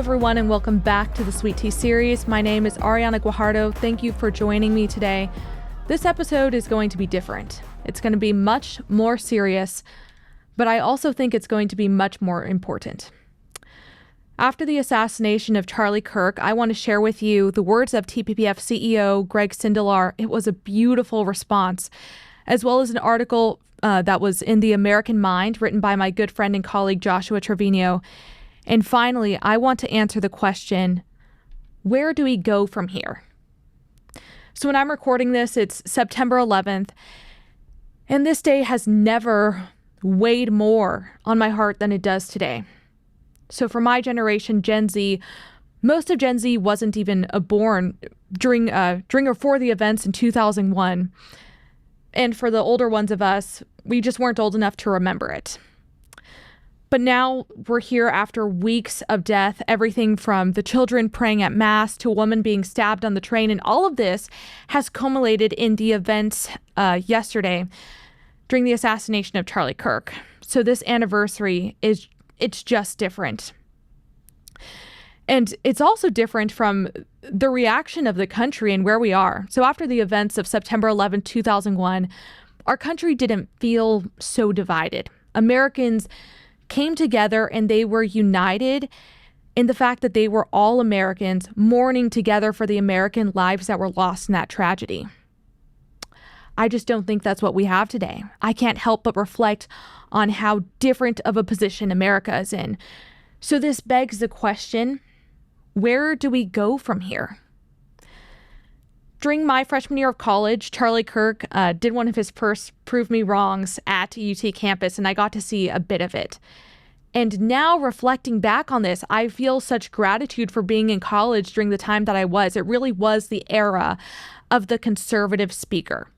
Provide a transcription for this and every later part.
everyone, and welcome back to the Sweet Tea series. My name is Ariana Guajardo. Thank you for joining me today. This episode is going to be different. It's going to be much more serious, but I also think it's going to be much more important. After the assassination of Charlie Kirk, I want to share with you the words of TPPF CEO Greg Sindelar. It was a beautiful response, as well as an article that was in The American Mind, written by my good friend and colleague Joshua Treviño. And finally, I want to answer the question, where do we go from here? So when I'm recording this, it's September 11th, and this day has never weighed more on my heart than it does today. So for my generation, Gen Z, most of Gen Z wasn't even born during or for the events in 2001. And for the older ones of us, we just weren't old enough to remember it. But now we're here after weeks of death, everything from the children praying at mass to a woman being stabbed on the train. And all of this has culminated in the events yesterday during the assassination of Charlie Kirk. So this anniversary it's just different. And it's also different from the reaction of the country and where we are. So after the events of September 11, 2001, our country didn't feel so divided. Americans came together and they were united in the fact that they were all Americans mourning together for the American lives that were lost in that tragedy. I just don't think that's what we have today. I can't help but reflect on how different of a position America is in. So this begs the question, where do we go from here? During my freshman year of college, Charlie Kirk did one of his first prove me wrongs at UT campus, and I got to see a bit of it. And now reflecting back on this, I feel such gratitude for being in college during the time that I was. It really was the era of the conservative speaker.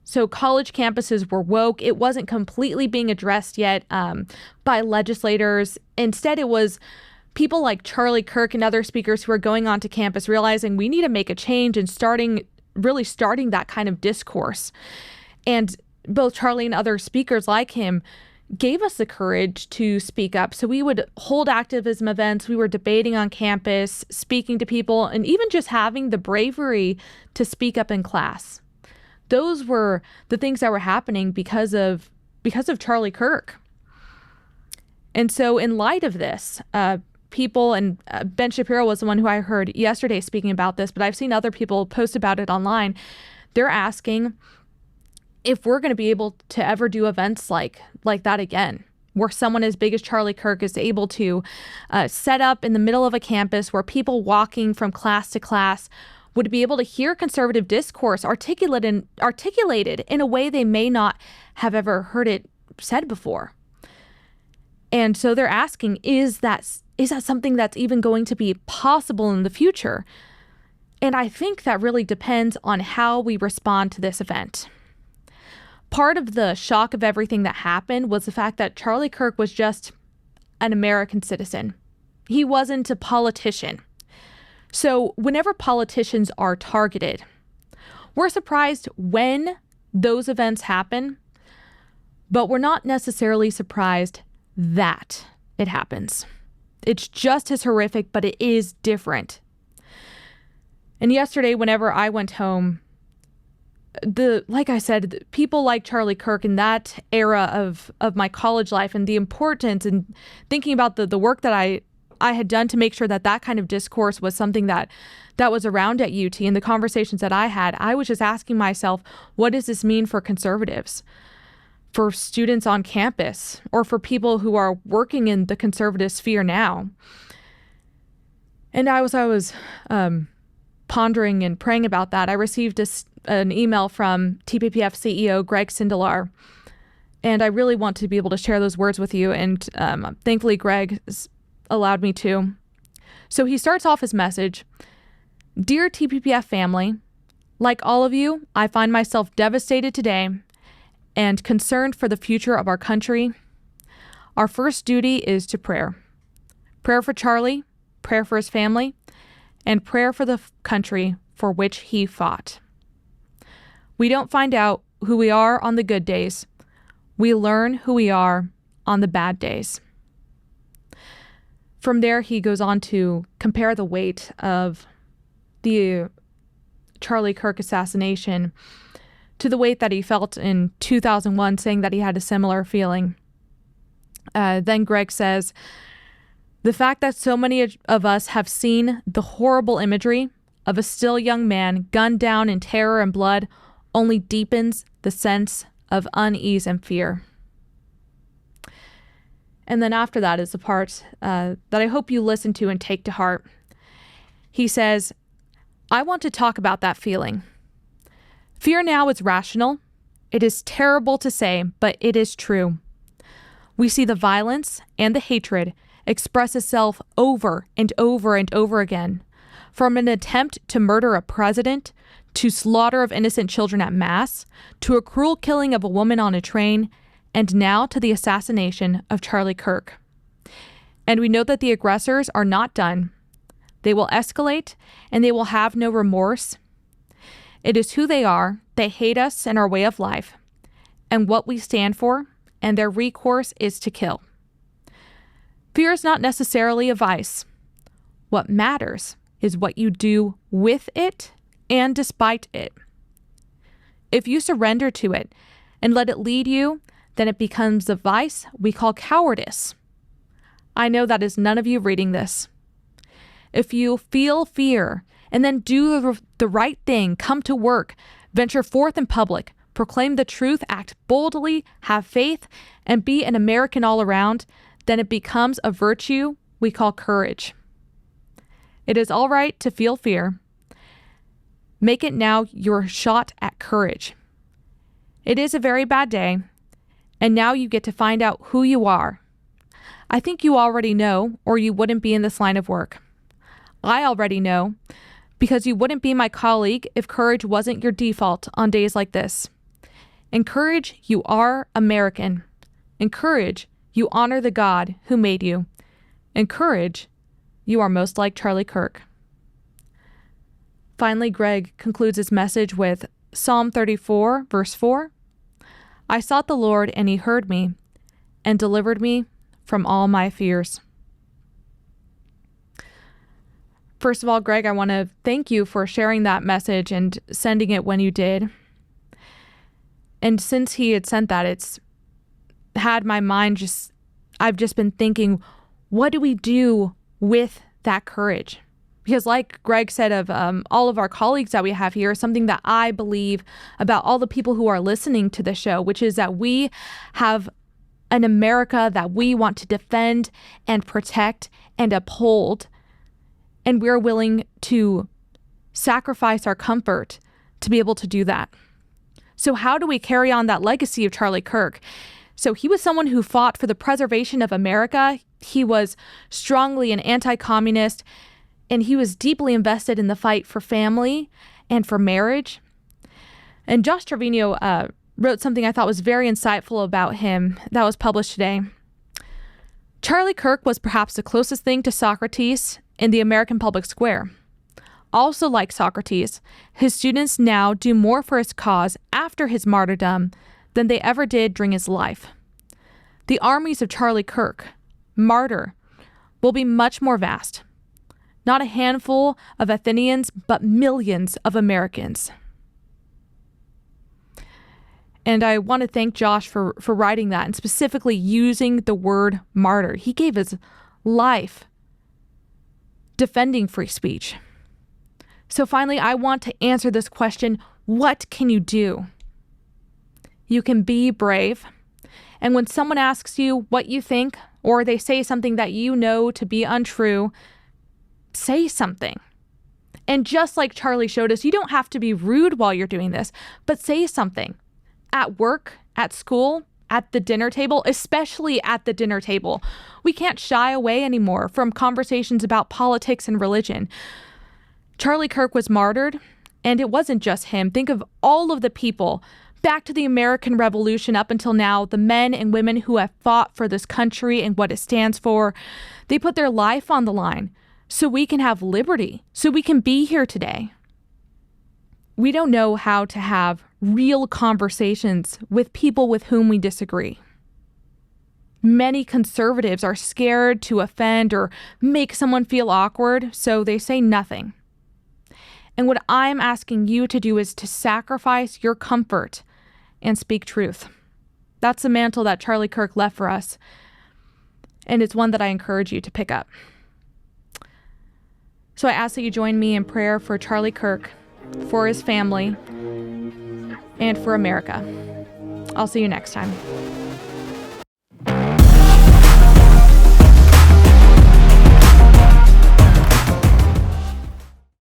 So college campuses were woke. It wasn't completely being addressed yet by legislators. Instead, it was people like Charlie Kirk and other speakers who are going onto campus realizing we need to make a change and really starting that kind of discourse. And both Charlie and other speakers like him gave us the courage to speak up. So we would hold activism events. We were debating on campus, speaking to people, and even just having the bravery to speak up in class. Those were the things that were happening because of Charlie Kirk. And so in light of this, people, and Ben Shapiro was the one who I heard yesterday speaking about this, but I've seen other people post about it online. They're asking if we're going to be able to ever do events like that again, where someone as big as Charlie Kirk is able to set up in the middle of a campus where people walking from class to class would be able to hear conservative discourse articulated in a way they may not have ever heard it said before. And so they're asking, is that something that's even going to be possible in the future? And I think that really depends on how we respond to this event. Part of the shock of everything that happened was the fact that Charlie Kirk was just an American citizen. He wasn't a politician. So whenever politicians are targeted, we're surprised when those events happen, but we're not necessarily surprised that it happens. It's just as horrific, but it is different. And yesterday, whenever I went home, like I said, people like Charlie Kirk in that era of my college life and the importance and thinking about the work that I had done to make sure that kind of discourse was something that was around at UT, and the conversations that I had, I was just asking myself, what does this mean for conservatives, for students on campus, or for people who are working in the conservative sphere now? And I was pondering and praying about that. I received an email from TPPF CEO Greg Sindelar, and I really want to be able to share those words with you. And thankfully, Greg allowed me to. So he starts off his message, "Dear TPPF family, like all of you, I find myself devastated today and concerned for the future of our country. Our first duty is to prayer. Prayer for Charlie, prayer for his family, and prayer for the country for which he fought. We don't find out who we are on the good days. We learn who we are on the bad days." From there, he goes on to compare the weight of the Charlie Kirk assassination to the weight that he felt in 2001, saying that he had a similar feeling. Then Greg says, the fact that so many of us have seen the horrible imagery of a still young man gunned down in terror and blood only deepens the sense of unease and fear. And then after that is the part that I hope you listen to and take to heart. He says, I want to talk about that feeling. Fear now is rational. It is terrible to say, but it is true. We see the violence and the hatred express itself over and over and over again, from an attempt to murder a president, to slaughter of innocent children at mass, to a cruel killing of a woman on a train, and now to the assassination of Charlie Kirk. And we know that the aggressors are not done. They will escalate, and they will have no remorse. It is who they are. They hate us and our way of life, and what we stand for, and their recourse is to kill. Fear is not necessarily a vice. What matters is what you do with it and despite it. If you surrender to it and let it lead you, then it becomes a vice we call cowardice. I know that is none of you reading this. If you feel fear and then do the right thing, come to work, venture forth in public, proclaim the truth, act boldly, have faith, and be an American all around, then it becomes a virtue we call courage. It is all right to feel fear. Make it now your shot at courage. It is a very bad day, and now you get to find out who you are. I think you already know, or you wouldn't be in this line of work. I already know, because you wouldn't be my colleague if courage wasn't your default on days like this. In courage, you are American. In courage, you honor the God who made you. In courage, you are most like Charlie Kirk. Finally, Greg concludes his message with Psalm 34, verse 4. I sought the Lord, and he heard me, and delivered me from all my fears. First of all, Greg, I want to thank you for sharing that message and sending it when you did. And since he had sent that, it's had my mind I've just been thinking, what do we do with that courage? Because like Greg said of all of our colleagues that we have here, something that I believe about all the people who are listening to the show, which is that we have an America that we want to defend and protect and uphold. And we're willing to sacrifice our comfort to be able to do that. So how do we carry on that legacy of Charlie Kirk? So he was someone who fought for the preservation of America. He was strongly an anti-communist, and he was deeply invested in the fight for family and for marriage. And Josh Treviño wrote something I thought was very insightful about him that was published today. Charlie Kirk was perhaps the closest thing to Socrates in the American public square. Also like Socrates, his students now do more for his cause after his martyrdom than they ever did during his life. The armies of Charlie Kirk, Martyr, will be much more vast. Not a handful of Athenians, but millions of Americans. And I want to thank Josh for writing that and specifically using the word martyr. He gave his life defending free speech. So finally, I want to answer this question, what can you do? You can be brave. And when someone asks you what you think, or they say something that you know to be untrue, say something. And just like Charlie showed us, you don't have to be rude while you're doing this, but say something. At work, at school, at the dinner table, especially at the dinner table. We can't shy away anymore from conversations about politics and religion. Charlie Kirk was martyred, and it wasn't just him. Think of all of the people back to the American Revolution up until now, the men and women who have fought for this country and what it stands for. They put their life on the line so we can have liberty, so we can be here today. We don't know how to have real conversations with people with whom we disagree. Many conservatives are scared to offend or make someone feel awkward, so they say nothing. And what I'm asking you to do is to sacrifice your comfort and speak truth. That's the mantle that Charlie Kirk left for us, and it's one that I encourage you to pick up. So I ask that you join me in prayer for Charlie Kirk, for his family, and for America. I'll see you next time.